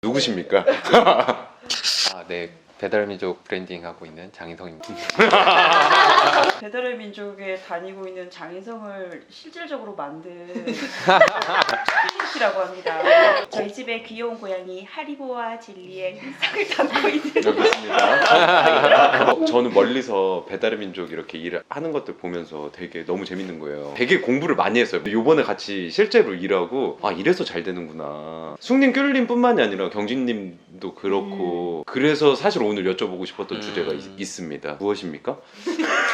누구십니까? 아, 네. 배달민족 브랜딩 하고 있는 장인성입니다. 배달의 민족에 다니고 있는 장인성을 실질적으로 만든 피니시라고 합니다. 저희 집의 귀여운 고양이 하리보와 진리의 일상을 담고 있는 여기 있습니다. 저는 멀리서 배달의 민족 이렇게 일을 하는 것들 보면서 되게 너무 재밌는 거예요. 되게 공부를 많이 했어요. 요번에 같이 실제로 일하고 아 이래서 잘 되는구나. 숭님 뀨님뿐만이 아니라 경진님도 그렇고 그래서 사실 오늘 여쭤보고 싶었던 주제가 있습니다. 무엇입니까?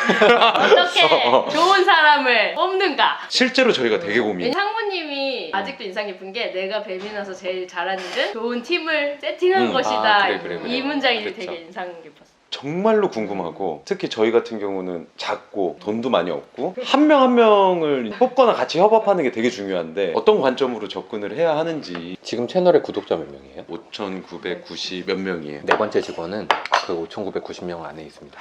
어떻게 좋은 사람을 뽑는가? 실제로 저희가 되게 고민. 상무님이 아직도 인상 깊은 게 내가 뱀이나서 제일 잘하는 일은 좋은 팀을 세팅한 것이다. 아, 그래. 이 문장이 그렇죠. 되게 인상 깊었어. 정말로 궁금하고 특히 저희 같은 경우는 작고 돈도 많이 없고 한 명 한 명을 뽑거나 같이 협업하는 게 되게 중요한데 어떤 관점으로 접근을 해야 하는지. 지금 채널의 구독자 몇 명이에요? 5,990 몇 명이에요. 네 번째 직원은 그 5,990명 안에 있습니다.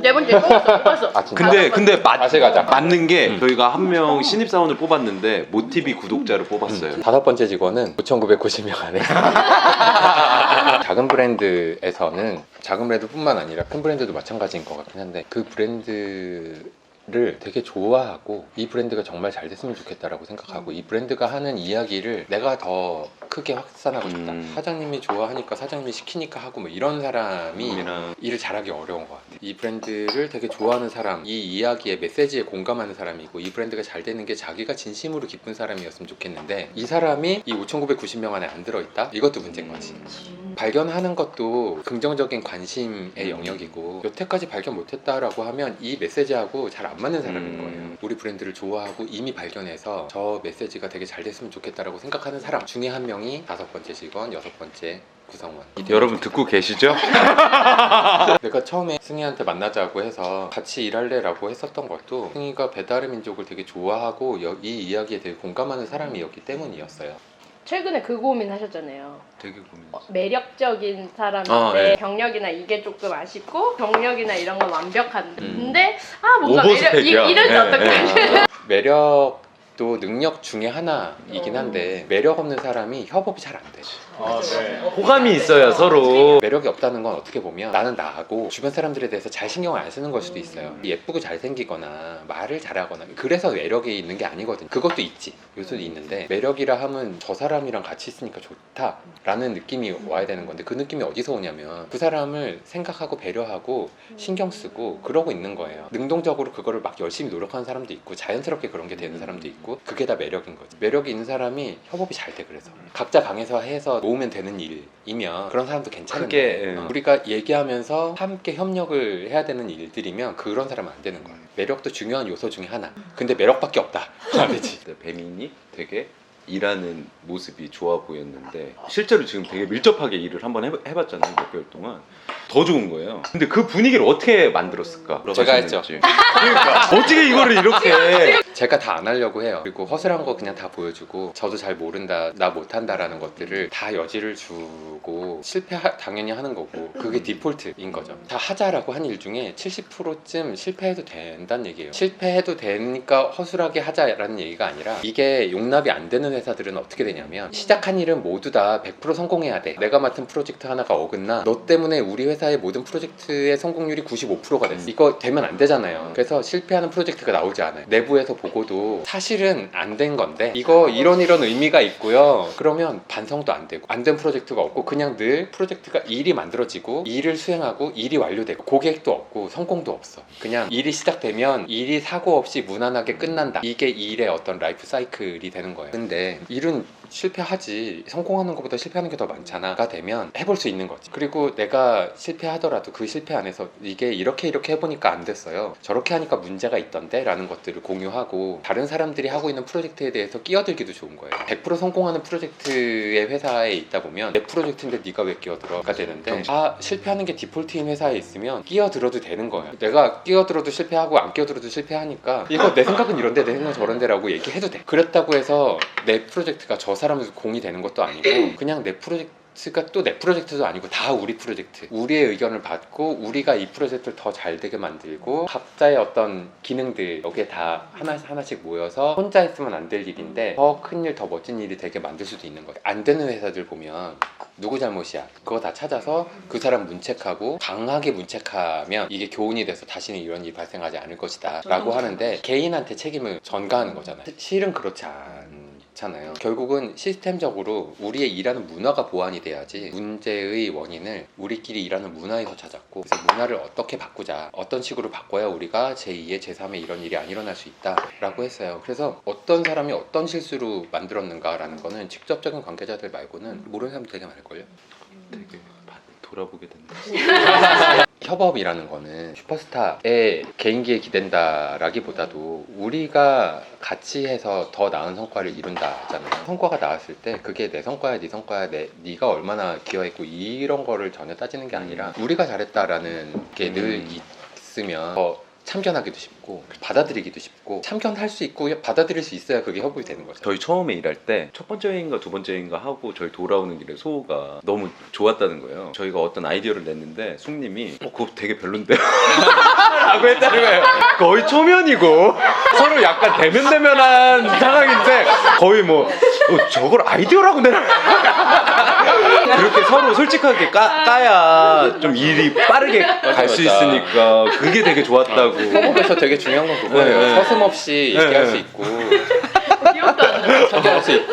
네 번째 뽑았어. 아, 진짜? 근데 맛에 가자. 맞는 게 저희가 한 명 신입사원을 뽑았는데 모티비 구독자를 뽑았어요. 다섯 번째 직원은 5,990명 안에 있습니다. 작은 브랜드에서는 작은 브랜드뿐만 아니라 큰 브랜드도 마찬가지인 것 같긴 한데 그 브랜드를 되게 좋아하고 이 브랜드가 정말 잘 됐으면 좋겠다라고 생각하고 이 브랜드가 하는 이야기를 내가 더 크게 확산하고 싶다. 사장님이 좋아하니까 사장님이 시키니까 하고 뭐 이런 사람이 일을 잘하기 어려운 것 같아요. 이 브랜드를 되게 좋아하는 사람, 이 이야기의 메시지에 공감하는 사람이고 이 브랜드가 잘 되는 게 자기가 진심으로 기쁜 사람이었으면 좋겠는데 이 사람이 이 5,990명 안에 안 들어있다? 이것도 문제인 거지. 발견하는 것도 긍정적인 관심의 영역이고 여태까지 발견 못했다라고 하면 이 메시지하고 잘 안 맞는 사람인 거예요. 우리 브랜드를 좋아하고 이미 발견해서 저 메시지가 되게 잘 됐으면 좋겠다라고 생각하는 사람 중에 한 명이 다섯 번째 직원, 여섯 번째 구성원. 여러분 듣고 계시죠? 내가 처음에 승희한테 만나자고 해서 같이 일할래라고 했었던 것도 승희가 배달의 민족을 되게 좋아하고 이 이야기에 되게 공감하는 사람이었기 때문이었어요. 최근에 그 고민 하셨잖아요. 되게 고민. 매력적인 사람인데 네. 경력이나 이게 조금 아쉽고 경력이나 이런 건 완벽한데 근데 뭔가 오버스펙이야. 이런지 네, 어떡해. 매력도 능력 중에 하나이긴 한데 매력 없는 사람이 협업이 잘 안 돼. 호감이 있어야 서로. 매력이 없다는 건 어떻게 보면 나는 나하고 주변 사람들에 대해서 잘 신경을 안 쓰는 걸 수도 있어요. 예쁘고 잘생기거나 말을 잘하거나 그래서 매력이 있는 게 아니거든요. 그것도 있지. 요소도 있는데 매력이라 하면 저 사람이랑 같이 있으니까 좋다라는 느낌이 와야 되는 건데 그 느낌이 어디서 오냐면 그 사람을 생각하고 배려하고 신경 쓰고 그러고 있는 거예요. 능동적으로 그거를 막 열심히 노력하는 사람도 있고 자연스럽게 그런 게 되는 사람도 있고 그게 다 매력인 거지. 매력이 있는 사람이 협업이 잘 돼. 그래서 각자 방에서 해서 모으면 되는 일이면 그런 사람도 괜찮은데 우리가 얘기하면서 함께 협력을 해야 되는 일들이면 그런 사람은 안 되는 거야. 매력도 중요한 요소 중에 하나. 근데 매력밖에 없다. 안 되지. 배민이 되게 일하는 모습이 좋아 보였는데 실제로 지금 되게 밀접하게 일을 한번 해봤잖아요. 몇 개월 동안. 더 좋은 거예요. 근데 그 분위기를 어떻게 만들었을까? 제가 했죠. 그러니까 어떻게 이거를 이렇게. 제가 다 안 하려고 해요. 그리고 허술한 거 그냥 다 보여주고 저도 잘 모른다, 나 못한다라는 것들을 다 여지를 주고 당연히 하는 거고 그게 디폴트인 거죠. 다 하자라고 한 일 중에 70%쯤 실패해도 된다는 얘기예요. 실패해도 되니까 허술하게 하자라는 얘기가 아니라 이게 용납이 안 되는 회사들은 어떻게 되냐면 시작한 일은 모두 다 100% 성공해야 돼. 내가 맡은 프로젝트 하나가 어긋나 너 때문에 우리 회사의 모든 프로젝트의 성공률이 95%가 됐어. 이거 되면 안 되잖아요. 그래서 실패하는 프로젝트가 나오지 않아요. 내부에서 보고도 사실은 안 된 건데 이거 이런 의미가 있고요. 그러면 반성도 안 되고 안 된 프로젝트가 없고 그냥 늘 프로젝트가 일이 만들어지고 일을 수행하고 일이 완료되고 고객도 없고 성공도 없어. 그냥 일이 시작되면 일이 사고 없이 무난하게 끝난다. 이게 일의 어떤 라이프 사이클이 되는 거예요. 근데 일은 실패하지 성공하는 것보다 실패하는 게 더 많잖아가 되면 해볼 수 있는 거지. 그리고 내가 실패하더라도 그 실패 안에서 이게 이렇게 해보니까 안 됐어요. 저렇게 하니까 문제가 있던데 라는 것들을 공유하고 다른 사람들이 하고 있는 프로젝트에 대해서 끼어들기도 좋은 거예요. 100% 성공하는 프로젝트의 회사에 있다 보면 내 프로젝트인데 네가 왜 끼어들어가 되는데 실패하는 게 디폴트인 회사에 있으면 끼어들어도 되는 거예요. 내가 끼어들어도 실패하고 안 끼어들어도 실패하니까 이거 내 생각은 이런데 내 생각은 저런데 라고 얘기해도 돼. 그랬다고 해서 내 프로젝트가 저 사람에서 공이 되는 것도 아니고 그냥 내 프로젝트 프로젝트가 또 내 프로젝트도 아니고 다 우리 프로젝트. 우리의 의견을 받고 우리가 이 프로젝트를 더 잘 되게 만들고 각자의 어떤 기능들 여기에 다 하나씩 모여서 혼자 했으면 안 될 일인데 더 큰 일, 더 멋진 일이 되게 만들 수도 있는 거예요. 안 되는 회사들 보면 누구 잘못이야? 그거 다 찾아서 그 사람 문책하고 강하게 문책하면 이게 교훈이 돼서 다시는 이런 일이 발생하지 않을 것이다 라고 하는데 개인한테 책임을 전가하는 거잖아요. 실은 그렇지 않잖아요. 결국은 시스템적으로 우리의 일하는 문화가 보완이 돼야지 문제의 원인을 우리끼리 일하는 문화에서 찾았고 그래서 문화를 어떻게 바꾸자, 어떤 식으로 바꿔야 우리가 제2의 제3의 이런 일이 안 일어날 수 있다 라고 했어요. 그래서 어떤 사람이 어떤 실수로 만들었는가라는 거는 직접적인 관계자들 말고는 모르는 사람도 되게 많을걸요. 되게 돌아보게 된다. 협업이라는 거는 슈퍼스타의 개인기에 기댄다라기보다도 우리가 같이 해서 더 나은 성과를 이룬다잖아요. 성과가 나왔을 때 그게 내 성과야, 네 성과야, 네가 얼마나 기여했고 이런 거를 전혀 따지는 게 아니라 우리가 잘했다라는 게 늘 있으면 더 참견하기도 쉽고 받아들이기도 쉽고 참견할 수 있고 받아들일 수 있어야 그게 협업이 되는 거죠. 저희 처음에 일할 때 첫 번째 회의인가 두 번째 회의인가 하고 저희 돌아오는 길에 소호가 너무 좋았다는 거예요. 저희가 어떤 아이디어를 냈는데 숙님이 그거 되게 별론데 라고 했다는 거예요. 거의 초면이고 서로 약간 대면대면한 상황인데 거의 뭐 저걸 아이디어라고 내라 그렇게 서로 솔직하게 까야 좀 일이 빠르게 갈 수 있으니까 그게 되게 좋았다고. 협업에서 되게 중요한 건 그거예요. 네. 서슴없이 얘기할 수 있고 귀엽다. 참견할 수 있고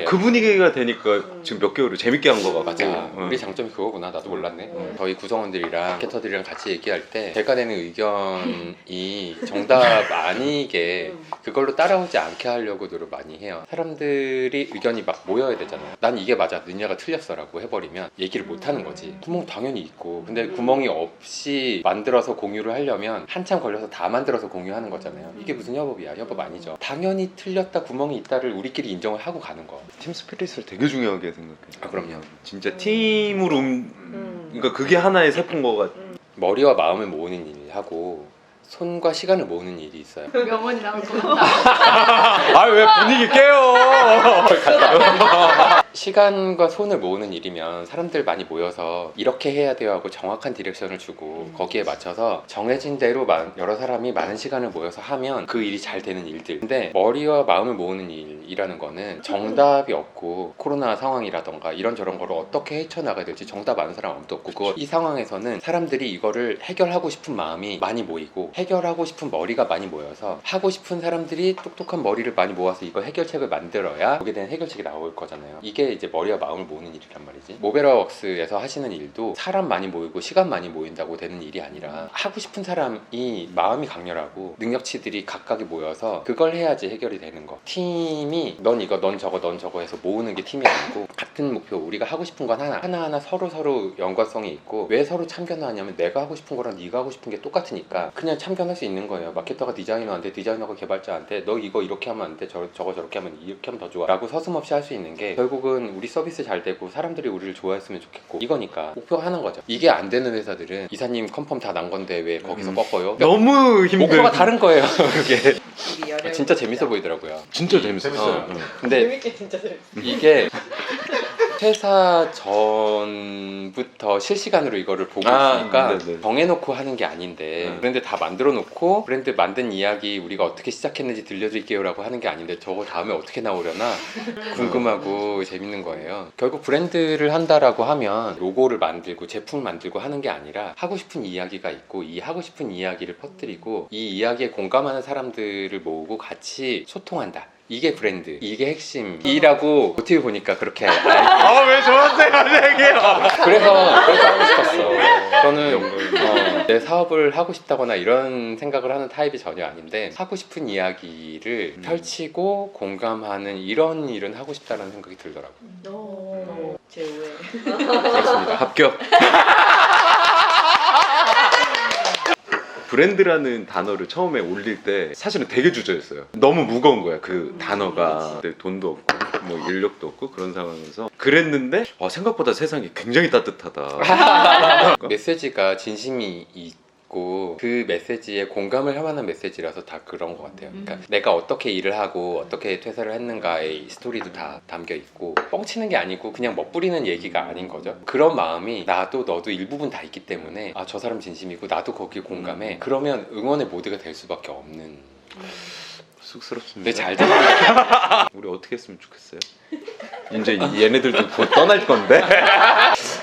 그 분위기가 되니까 지금 몇 개월을 재밌게 한 거 같고. 맞아. 우리 장점이 그거구나. 나도 몰랐네. 저희 구성원들이랑 마케터들이랑 같이 얘기할 때 제가 내는 의견이 정답 아니게 그걸로 따라오지 않게 하려고 노력 많이 해요. 사람들이 의견이 막 모여야 되잖아요. 난 이게 맞아, 너네가 틀렸어 라고 해버리면 얘기를 못 하는 거지. 구멍 당연히 있고 근데 구멍이 없이 만들어서 공유를 하려면 한참 걸려서 다 만들어서 공유하는 거잖아요. 이게 무슨 협업이야? 협업 아니죠. 당연히 틀렸다, 구멍이 있다를 우리끼리 인정을 하고 가는 거. 팀 스피릿을 되게 중요하게 생각해요. 아, 그럼요. 진짜 팀으로 그러니까 그게 하나의 세포인 거 같아. 머리와 마음을 모으는 일을 하고 손과 시간을 모으는 일이 있어요. 명언이 나올 것 같다. 아 왜 분위기 깨요? 시간과 손을 모으는 일이면 사람들 많이 모여서 이렇게 해야 돼요 하고 정확한 디렉션을 주고 거기에 맞춰서 정해진 대로 여러 사람이 많은 시간을 모여서 하면 그 일이 잘 되는 일들. 근데 머리와 마음을 모으는 일이라는 거는 정답이 없고 코로나 상황이라던가 이런저런 거를 어떻게 헤쳐나가야 될지 정답 아는 사람 아무도 없고 이 상황에서는 사람들이 이거를 해결하고 싶은 마음이 많이 모이고 해결하고 싶은 머리가 많이 모여서 하고 싶은 사람들이 똑똑한 머리를 많이 모아서 이거 해결책을 만들어야 거기에 대한 해결책이 나올 거잖아요. 이게 이제 머리와 마음을 모으는 일이란 말이지. 모베라웍스에서 하시는 일도 사람 많이 모이고 시간 많이 모인다고 되는 일이 아니라 하고 싶은 사람이 마음이 강렬하고 능력치들이 각각이 모여서 그걸 해야지 해결이 되는 거. 팀이 넌 이거 넌 저거 넌 저거 해서 모으는 게 팀이 아니고 같은 목표, 우리가 하고 싶은 건 하나하나 서로 연관성이 있고 왜 서로 참견하냐면 내가 하고 싶은 거랑 네가 하고 싶은 게 똑같으니까 그냥 참견할 수 있는 거예요. 마케터가 디자이너한테, 디자이너가 개발자한테 너 이거 이렇게 하면 안 돼, 저거 저렇게 하면 이렇게 하면 더 좋아 라고 서슴없이 할 수 있는 게 결국은 우리 서비스 잘 되고 사람들이 우리를 좋아했으면 좋겠고 이거니까 목표하는 거죠. 이게 안 되는 회사들은 이사님 컨펌 다 난 건데 왜 거기서 꺾어요? 너무 힘들. 목표가 다른 거예요. 그게 일이 어려운 진짜 거죠. 재밌어 보이더라고요. 진짜 재밌어요. 재밌어요. 근데 재밌게 진짜 재밌어. 이게 퇴사 전부터 실시간으로 이거를 보고 있으니까 네네. 정해놓고 하는 게 아닌데 브랜드 다 만들어 놓고 브랜드 만든 이야기 우리가 어떻게 시작했는지 들려드릴게요 라고 하는 게 아닌데 저거 다음에 어떻게 나오려나 궁금하고 재밌는 거예요. 결국 브랜드를 한다라고 하면 로고를 만들고 제품을 만들고 하는 게 아니라 하고 싶은 이야기가 있고 이 하고 싶은 이야기를 퍼뜨리고 이 이야기에 공감하는 사람들을 모으고 같이 소통한다. 이게 브랜드, 이게 핵심이라고 모티브 보니까 그렇게 아왜 저한테 얘기해요? 그래서 하고 싶었어. 저는 내 사업을 하고 싶다거나 이런 생각을 하는 타입이 전혀 아닌데 하고 싶은 이야기를 펼치고 공감하는 이런 일은 하고 싶다는 생각이 들더라고요. 제우의 그렇습니다. 합격. 브랜드라는 단어를 처음에 올릴 때 사실은 되게 주저했어요. 너무 무거운 거야 그 단어가. 근데 돈도 없고 뭐 인력도 없고 그런 상황에서 그랬는데 생각보다 세상이 굉장히 따뜻하다. 메시지가 진심이 있고 그 메시지에 공감을 할 만한 메시지라서 다 그런 것 같아요. 그러니까 내가 어떻게 일을 하고 어떻게 퇴사를 했는가의 스토리도 다 담겨 있고 뻥치는 게 아니고 그냥 멋부리는 얘기가 아닌 거죠. 그런 마음이 나도 너도 일부분 다 있기 때문에 아, 저 사람 진심이고 나도 거기에 공감해. 그러면 응원의 모드가 될 수밖에 없는. 쑥스럽습니다. 근데 잘 되는 우리 어떻게 했으면 좋겠어요? 이제 얘네들도 곧 떠날 건데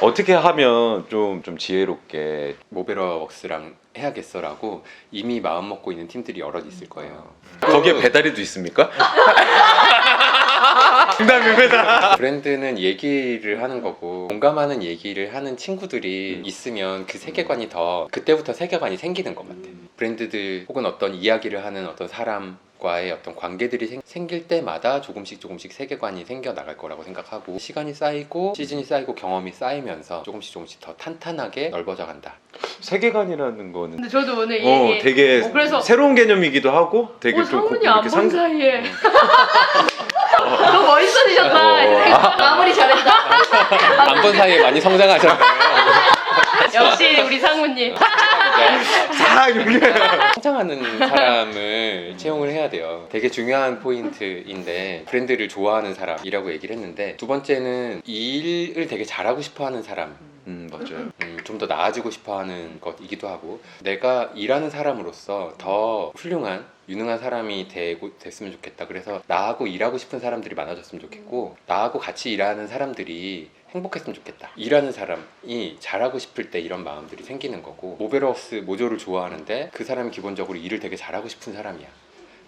어떻게 하면 좀 지혜롭게. 모베러웍스랑 해야겠어라고 이미 마음 먹고 있는 팀들이 여럿 있을 거예요. 거기에 배달이도 있습니까? 정답입니다. 브랜드는 얘기를 하는 거고 공감하는 얘기를 하는 친구들이 있으면 그 세계관이 더 그때부터 세계관이 생기는 것 같아. 브랜드들 혹은 어떤 이야기를 하는 어떤 사람과의 어떤 관계들이 생길 때마다 조금씩 세계관이 생겨 나갈 거라고 생각하고 시간이 쌓이고 시즌이 쌓이고 경험이 쌓이면서 조금씩 더 탄탄하게 넓어져 간다. 세계관이라는 거는 근데 저도 오늘 이 되게 그래서 새로운 개념이기도 하고 되게 좀 상훈이 안 본 사이에 음. 너무 멋있어지셨다. 마무리 잘했다. 안 본 사이에 많이 성장하셨네요. 역시 우리 상훈님. 성장하는 사람을 채용을 해야 돼요. 되게 중요한 포인트인데 브랜드를 좋아하는 사람이라고 얘기를 했는데 두 번째는 이 일을 되게 잘하고 싶어하는 사람. 맞아요. 좀 더 나아지고 싶어하는 것이기도 하고 내가 일하는 사람으로서 더 훌륭한 유능한 사람이 됐으면 좋겠다. 그래서 나하고 일하고 싶은 사람들이 많아졌으면 좋겠고 나하고 같이 일하는 사람들이 행복했으면 좋겠다. 일하는 사람이 잘하고 싶을 때 이런 마음들이 생기는 거고 모베러웍스 모조를 좋아하는데 그 사람이 기본적으로 일을 되게 잘하고 싶은 사람이야.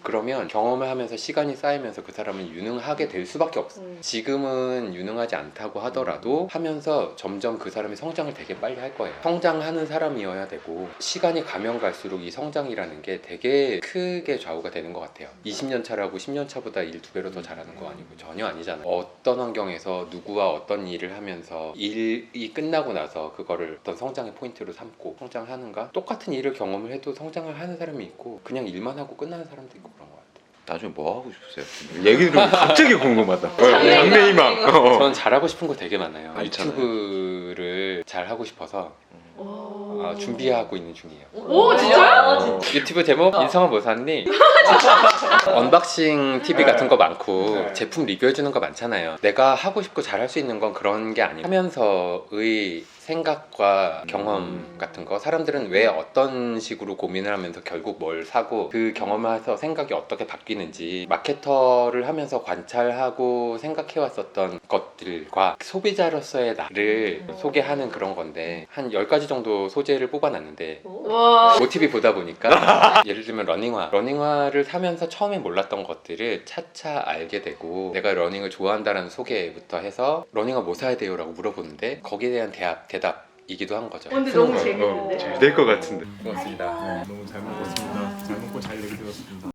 그러면 경험을 하면서 시간이 쌓이면서 그 사람은 유능하게 될 수밖에 없어. 지금은 유능하지 않다고 하더라도 하면서 점점 그 사람이 성장을 되게 빨리 할 거예요. 성장하는 사람이어야 되고 시간이 가면 갈수록 이 성장이라는 게 되게 크게 좌우가 되는 것 같아요. 20년 차라고 10년 차보다 일 2배로 더 잘하는 거 아니고 전혀 아니잖아요. 어떤 환경에서 누구와 어떤 일을 하면서 일이 끝나고 나서 그거를 어떤 성장의 포인트로 삼고 성장하는가? 똑같은 일을 경험을 해도 성장을 하는 사람이 있고 그냥 일만 하고 끝나는 사람도 있고 그런 것 같아요. 나중에 뭐 하고 싶으세요? 얘기 들으면 갑자기 궁금하다. 장래희망. 저는 잘하고 싶은 거 되게 많아요. 많잖아요. 유튜브를 잘 하고 싶어서 준비하고 있는 중이에요. 오 진짜요? 유튜브 제목 인성은 뭐 샀니? 언박싱 TV 같은 거 많고 제품 리뷰해주는 거 많잖아요. 내가 하고 싶고 잘할 수 있는 건 그런 게 아니고 하면서의 생각과 경험 같은 거 사람들은 왜 어떤 식으로 고민을 하면서 결국 뭘 사고 그 경험에서 생각이 어떻게 바뀌는지 마케터를 하면서 관찰하고 생각해왔었던 것들과 소비자로서의 나를 소개하는 그런 건데 한 10가지 정도 소재를 뽑아놨는데 와. OTV 보다 보니까 예를 들면 러닝화를 사면서 처음에 몰랐던 것들을 차차 알게 되고 내가 러닝을 좋아한다는 소개부터 해서 러닝화 뭐 사야 돼요? 라고 물어보는데 거기에 대한 대답이기도 한 거죠. 근데 너무 재밌는데. 잘 될 것 같은데. 고맙습니다. 너무 잘 먹었습니다. 잘 먹고 잘 얘기 들었습니다.